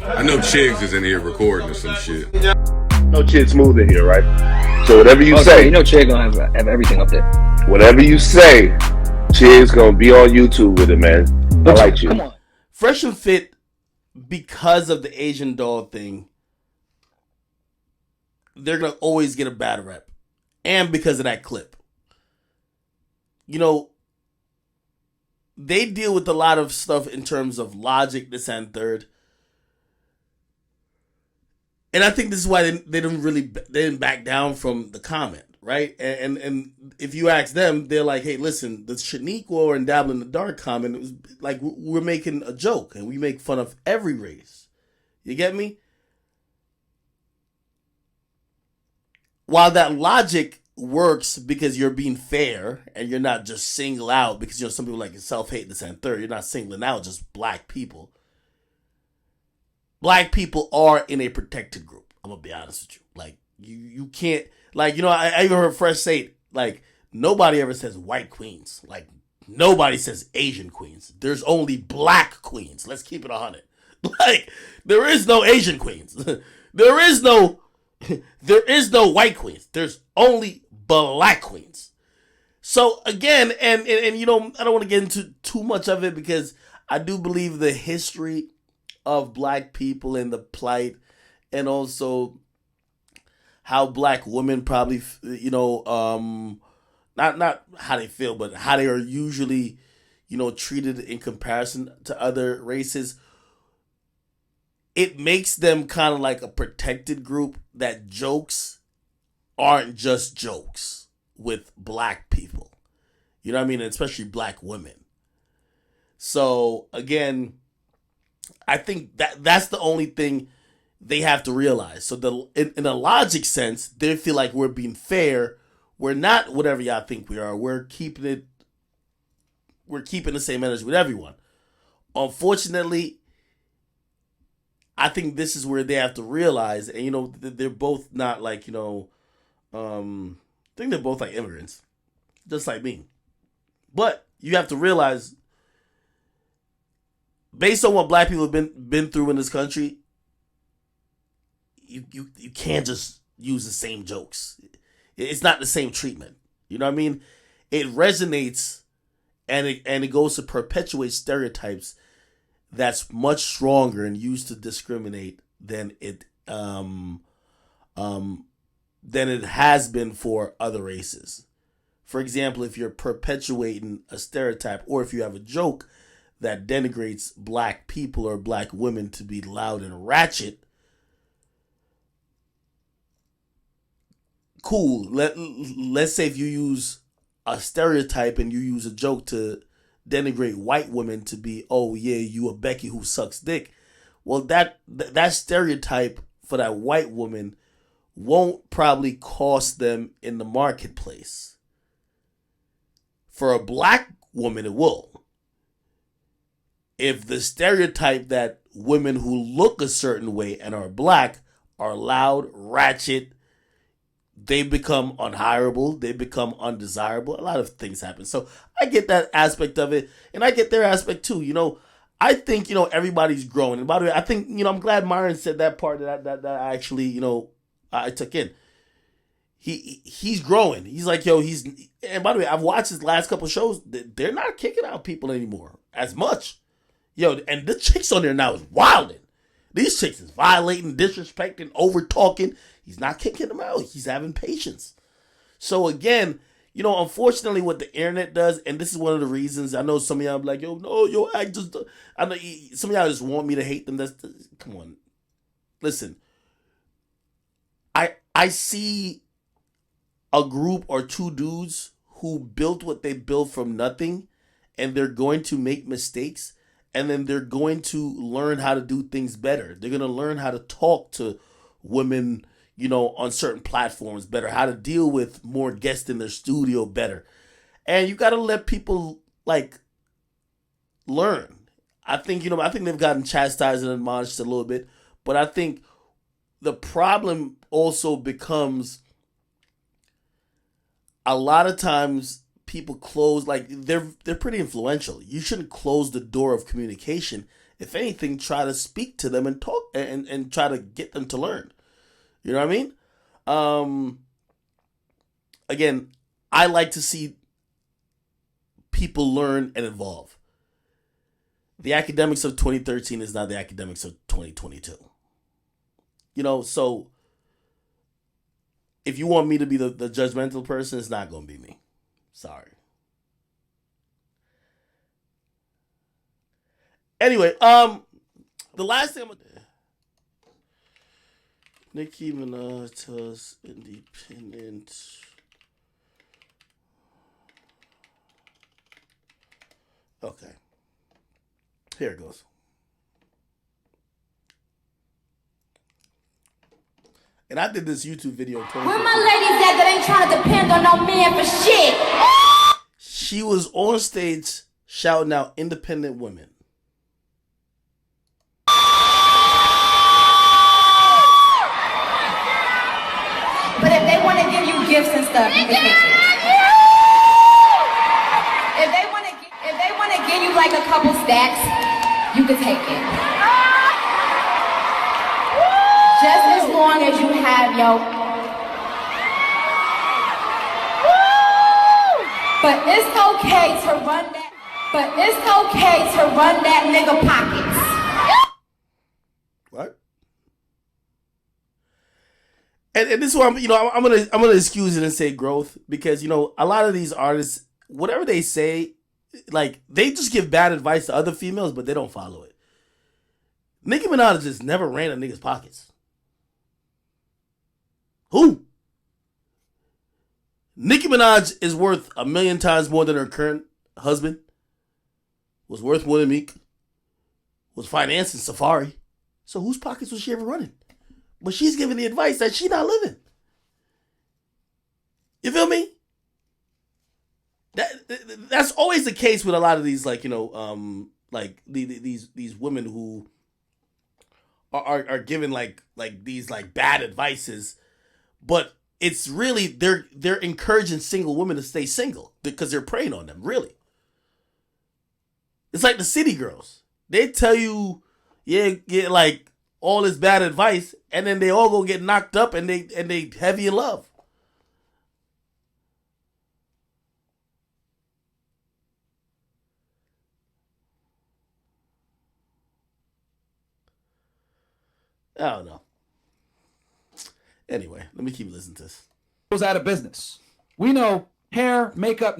I know Chigs is in here recording or some shit. No shit smooth in here, right? So whatever you Oh, so say, you know Che gonna have everything up there. whatever you say, Chig's gonna be on YouTube with it, man. I like you. Come on. Fresh and Fit, because of the Asian doll thing, they're gonna always get a bad rep, and because of that clip. You know, they deal with a lot of stuff in terms of logic, this and third. And I think this is why they didn't back down from the comment, right? And if you ask them, they're like, hey, listen, the Shaniqua and Dabble in the Dark comment, it was like we're making a joke and we make fun of every race. You get me? While that logic works because you're being fair and you're not just single out because, you know, some people like self-hate, this and third, you're not singling out just black people. Black people are in a protected group. I'm gonna be honest with you. Like you can't, like, you know, I even heard Fresh say, like, nobody ever says white queens. Like, nobody says Asian queens. There's only black queens. Let's keep it 100. Like, there is no Asian queens. there is no white queens. There's only black queens. So again, and you know, I don't want to get into too much of it because I do believe the history of black people and the plight, and also how black women probably, you know, not how they feel, but how they are usually, you know, treated in comparison to other races. It makes them kind of like a protected group that jokes aren't just jokes with black people. You know what I mean? And especially black women. So again, I think that's the only thing they have to realize. So in a logic sense, they feel like we're being fair. We're not whatever y'all think we are. We're keeping the same energy with everyone. Unfortunately, I think this is where they have to realize, and you know, they're both not like, you know, I think they're both like immigrants, just like me. But you have to realize, based on what black people have been through in this country, you can't just use the same jokes. It's not the same treatment. You know what I mean? It resonates, and it goes to perpetuate stereotypes that's much stronger and used to discriminate than it has been for other races. For example, if you're perpetuating a stereotype, or if you have a joke that denigrates black people or black women to be loud and ratchet, cool. Let's say if you use a stereotype and you use a joke to denigrate white women to be, oh yeah, you a Becky who sucks dick. Well, that stereotype for that white woman won't probably cost them in the marketplace. For a black woman, it will. If the stereotype that women who look a certain way and are black are loud, ratchet, they become unhireable, they become undesirable. A lot of things happen. So I get that aspect of it, and I get their aspect too. You know, I think, you know, everybody's growing. And by the way, I think, you know, I'm glad Myron said that part that I actually, you know, I took in. He's growing. He's like, yo, and by the way, I've watched his last couple of shows. They're not kicking out people anymore as much. Yo, and the chicks on there now is wilding. These chicks is violating, disrespecting, over talking. He's not kicking them out. He's having patience. So again, you know, unfortunately, what the internet does, and this is one of the reasons, I know some of y'all be like, yo, no, yo, I know some of y'all just want me to hate them. Come on. Listen, I see a group or two dudes who built what they built from nothing, and they're going to make mistakes, and then they're going to learn how to do things better. They're going to learn how to talk to women, you know, on certain platforms better, how to deal with more guests in their studio better. And you got to let people, like, learn. I think they've gotten chastised and admonished a little bit, but I think the problem also becomes a lot of times people close, like, they're pretty influential. You shouldn't close the door of communication, if anything, try to speak to them and talk and try to get them to learn. You know what I mean? Again, I like to see people learn and evolve. The academics of 2013 is not the academics of 2022. You know, so if you want me to be the judgmental person, it's not going to be me. Sorry. Anyway, the last thing I'm gonna do. Nicki Minaj tells Independent. Okay. Here it goes. And I did this YouTube video. Where my ladies at that ain't trying to depend on no man for shit? She was on stage shouting out independent women. But if they want to give you gifts and stuff, you can take it. If they want to give you like a couple stacks, you can take it. Just as long as you have your. But it's okay to run that. But it's okay to run that nigga pockets. What? And this is why I'm gonna excuse it and say growth, because a lot of these artists, whatever they say, like they just give bad advice to other females, but they don't follow it. Nicki Minaj just never ran a nigga's pockets. Who? Nicki Minaj is worth 1,000,000 times more than her current husband. Was worth more than Meek. Was financing Safari. So whose pockets was she ever running? But she's giving the advice that she not living. You feel me? That's always the case with a lot of these, like these women who are given like these like bad advices, but it's really they're encouraging single women to stay single because they're preying on them. Really, it's like the city girls. They tell you, yeah, like all this bad advice, and then they all go get knocked up, and they heavy in love. I don't know. Anyway, let me keep listening to this. Goes out of business. We know hair, makeup,